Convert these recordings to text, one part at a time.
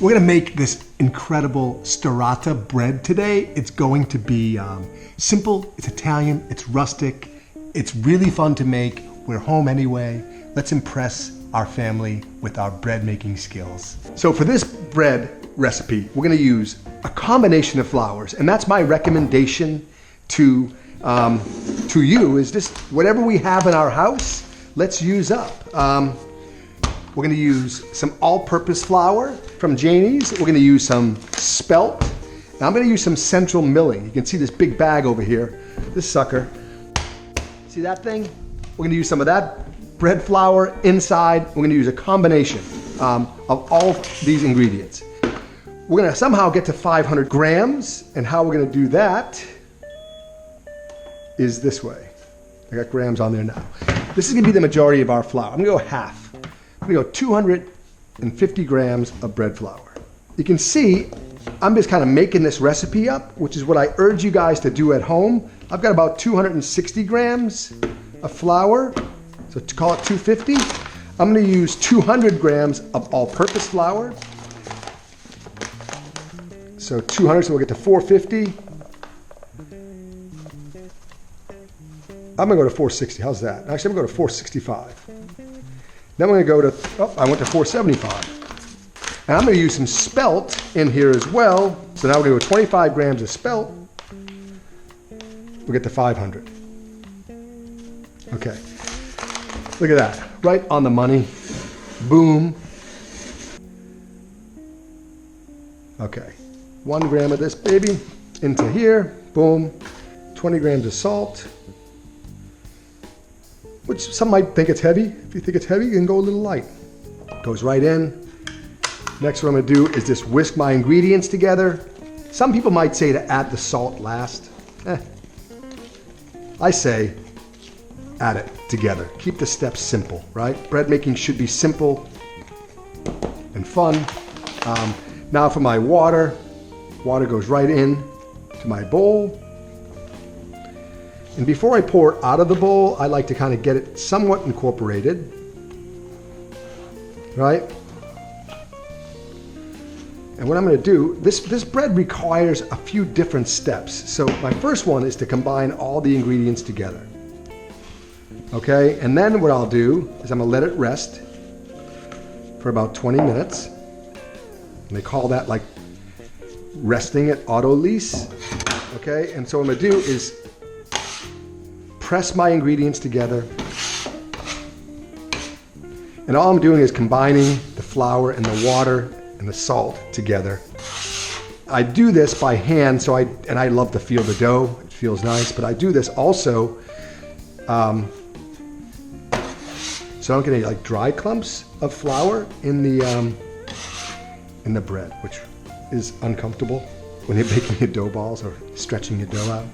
We're gonna make this incredible Stirato bread today. It's going to be simple, it's Italian, it's rustic, it's really fun to make. We're home anyway. Let's impress our family with our bread making skills. So for this bread recipe, we're gonna use a combination of flours, and that's my recommendation to you, is just whatever we have in our house, let's use up. We're gonna use some all-purpose flour from Janie's. We're gonna use some spelt. Now I'm gonna use some central milling. You can see this big bag over here, this sucker. See that thing? We're gonna use some of that bread flour inside. We're gonna use a combination of all these ingredients. We're gonna somehow get to 500 grams, and how we're gonna do that is this way. I got grams on there now. This is gonna be the majority of our flour. I'm gonna go half. I'm gonna go 250 grams of bread flour. You can see I'm just kind of making this recipe up, which is what I urge you guys to do at home. I've got about 260 grams of flour, so to call it 250. I'm gonna use 200 grams of all-purpose flour. So 200, so we'll get to 450. I'm gonna go to 460, how's that? Actually, I'm gonna go to 465. Then we're gonna go to, I went to 475. And I'm gonna use some spelt in here as well. So now we're gonna go 25 grams of spelt. We'll get to 500. Okay, look at that, right on the money. Boom. Okay, 1 gram of this baby into here, boom. 20 grams of salt, which some might think it's heavy. If you think it's heavy, you can go a little light. Goes right in. Next, what I'm gonna do is just whisk my ingredients together. Some people might say to add the salt last. I say add it together. Keep the steps simple, right? Bread making should be simple and fun. Now for my water. Water goes right in to my bowl. And before I pour it out of the bowl, I like to kind of get it somewhat incorporated, right? And what I'm gonna do, this bread requires a few different steps. So my first one is to combine all the ingredients together. Okay, and then what I'll do is I'm gonna let it rest for about 20 minutes. And they call that like resting at auto lease. Okay, and so what I'm gonna do is press my ingredients together. And all I'm doing is combining the flour and the water and the salt together. I do this by hand, so I love to feel the dough. It feels nice, but I do this also so I don't get any like dry clumps of flour in the bread, which is uncomfortable when you're making your dough balls or stretching your dough out.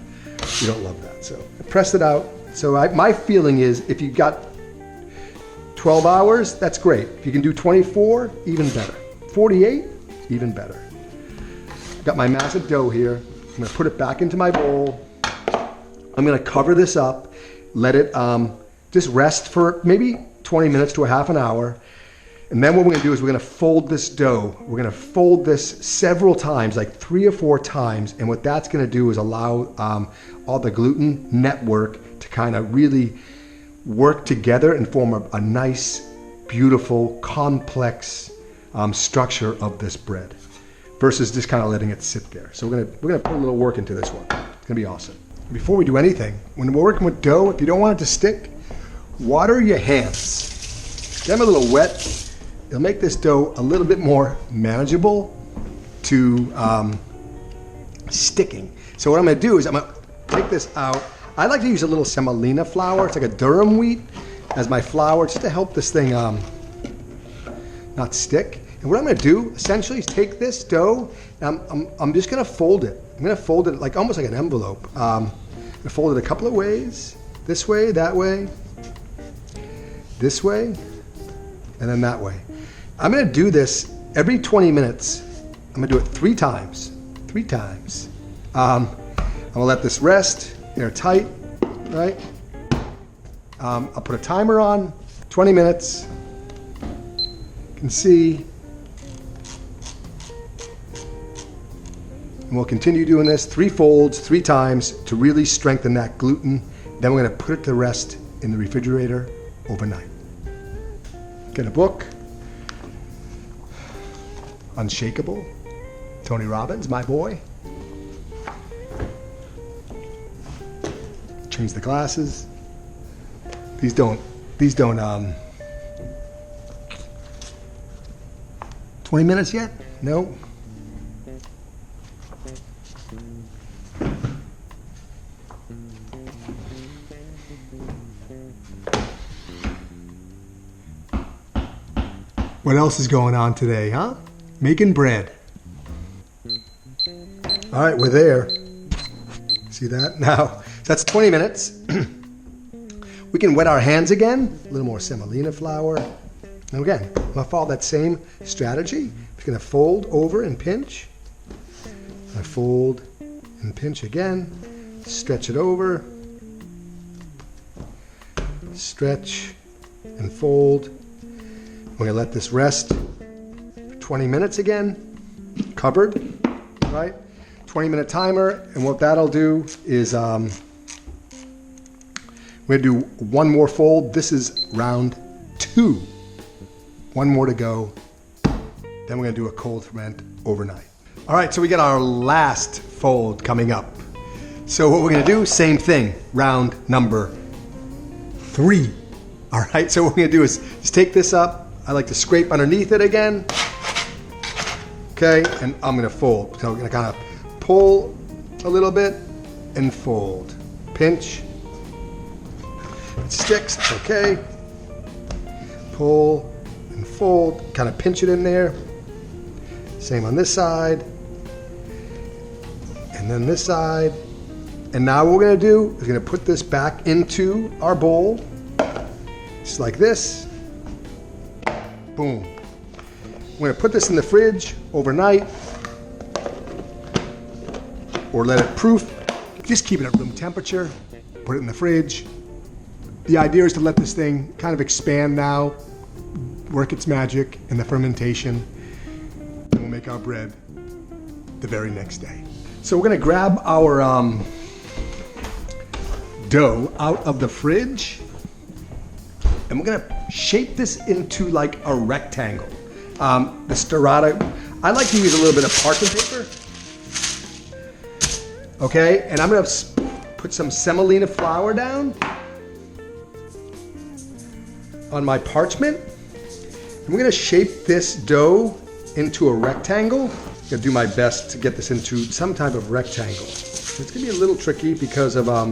You don't love that. So I pressed it out. So my feeling is if you got 12 hours, that's great. If you can do 24, even better. 48, even better. Got my massive dough here. I'm gonna put it back into my bowl. I'm gonna cover this up, let it just rest for maybe 20 minutes to a half an hour. And then what we're gonna do is we're gonna fold this dough. We're gonna fold this several times, like 3 or 4 times. And what that's gonna do is allow all the gluten network to kind of really work together and form a nice, beautiful, complex structure of this bread versus just kind of letting it sit there. So we're gonna put a little work into this one. It's gonna be awesome. Before we do anything, when we're working with dough, if you don't want it to stick, water your hands. Get them a little wet. It'll make this dough a little bit more manageable to sticking. So what I'm gonna do is I'm gonna take this out. I like to use a little semolina flour. It's like a durum wheat as my flour, just to help this thing not stick. And what I'm gonna do essentially is take this dough and I'm just gonna fold it. I'm gonna fold it like almost like an envelope. I'm gonna fold it a couple of ways. This way, that way, this way, and then that way. I'm gonna do this every 20 minutes. I'm gonna do it 3 times. 3 times. I'm gonna let this rest, airtight, right? I'll put a timer on, 20 minutes. You can see And we'll continue doing this 3 folds, 3 times to really strengthen that gluten. Then we're gonna put it to rest in the refrigerator overnight. Get a book, Unshakable, Tony Robbins, my boy. Change the glasses. These don't 20 minutes yet? No. What else is going on today, huh? Making bread. All right, we're there. See that? Now, that's 20 minutes. We can wet our hands again. A little more semolina flour. And again, I'm gonna follow that same strategy. Just gonna fold over and pinch. I fold and pinch again. Stretch it over. Stretch and fold. We're gonna let this rest for 20 minutes again, covered, right? 20-minute timer, and what that'll do is we're gonna do one more fold. This is round 2. One more to go. Then we're gonna do a cold ferment overnight. All right, so we got our last fold coming up. So what we're gonna do, same thing, round number 3. All right, so what we're gonna do is just take this up. I like to scrape underneath it again. Okay, and I'm gonna fold. So I'm gonna kind of pull a little bit and fold. Pinch. It sticks, it's okay. Pull and fold, kind of pinch it in there. Same on this side. And then this side. And now what we're gonna do is gonna put this back into our bowl, just like this. Boom. We're gonna put this in the fridge overnight or let it proof. Just keep it at room temperature, put it in the fridge. The idea is to let this thing kind of expand now, work its magic in the fermentation, and we'll make our bread the very next day. So we're gonna grab our dough out of the fridge, and we're gonna shape this into like a rectangle. The Stirato, I like to use a little bit of parchment paper. Okay, and I'm gonna put some semolina flour down on my parchment. And we're gonna shape this dough into a rectangle. I'm gonna do my best to get this into some type of rectangle. It's gonna be a little tricky because of how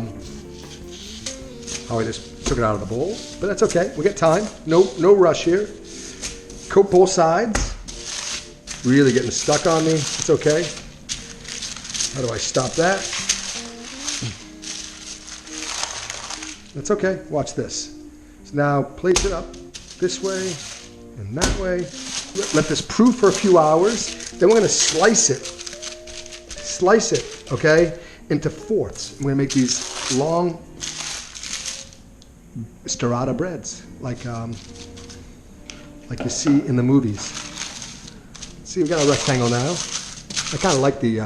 I just took it out of the bowl, but that's okay. We got time. No rush here. Coat both sides. Really getting stuck on me. It's okay. How do I stop that? That's okay. Watch this. So now place it up this way and that way. Let this proof for a few hours. Then we're going to slice it, okay, into fourths. I'm going to make these long Stirato breads, like you see in the movies. See, we got a rectangle now. I kind of like the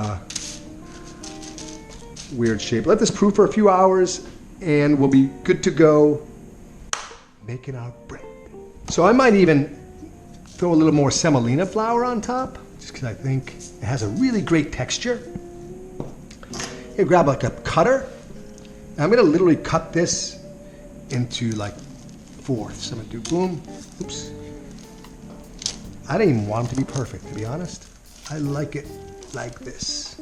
weird shape. Let this proof for a few hours, and we'll be good to go making our bread. So I might even throw a little more semolina flour on top, just because I think it has a really great texture. You grab like a cutter, and I'm gonna literally cut this into like fourths. I'm gonna do boom, oops. I don't even want them to be perfect, to be honest. I like it like this.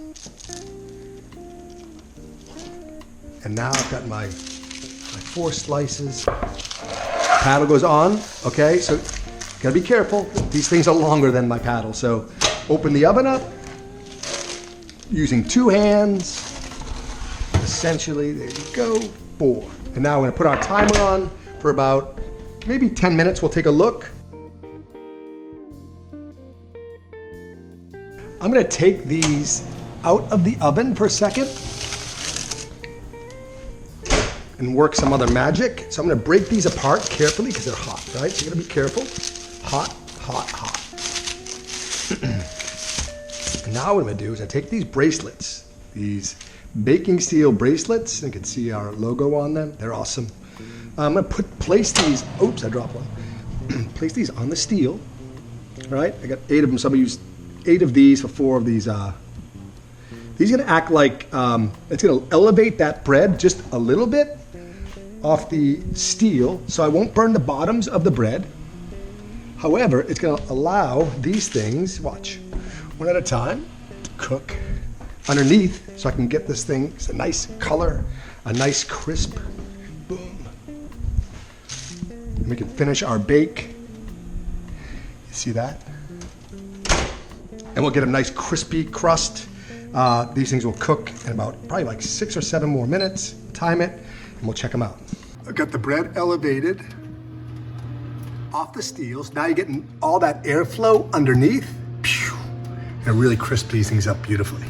And now I've got my 4 slices. Paddle goes on, okay? So gotta be careful. These things are longer than my paddle. So open the oven up using 2 hands. Essentially, there you go, 4. And now we're gonna put our timer on for about maybe 10 minutes. We'll take a look. I'm gonna take these out of the oven for a second and work some other magic. So I'm gonna break these apart carefully because they're hot, right? So you gotta be careful. Hot, hot, hot. And now what I'm gonna do is I take these bracelets, these baking steel bracelets. You can see our logo on them. They're awesome. I'm gonna place these, oops, I dropped one. Place these on the steel, all right? I got 8 of them, so I'm gonna use 8 of these for 4 of these. These are gonna act like, it's gonna elevate that bread just a little bit off the steel, so I won't burn the bottoms of the bread. However, it's gonna allow these things, watch, one at a time, to cook underneath, so I can get this thing, it's a nice color, a nice crisp, boom. And we can finish our bake. You see that? And we'll get a nice crispy crust. These things will cook in about probably like 6 or 7 more minutes. Time it, and we'll check them out. I've got the bread elevated off the steels. Now you're getting all that airflow underneath. Pew! And really crisp these things up beautifully.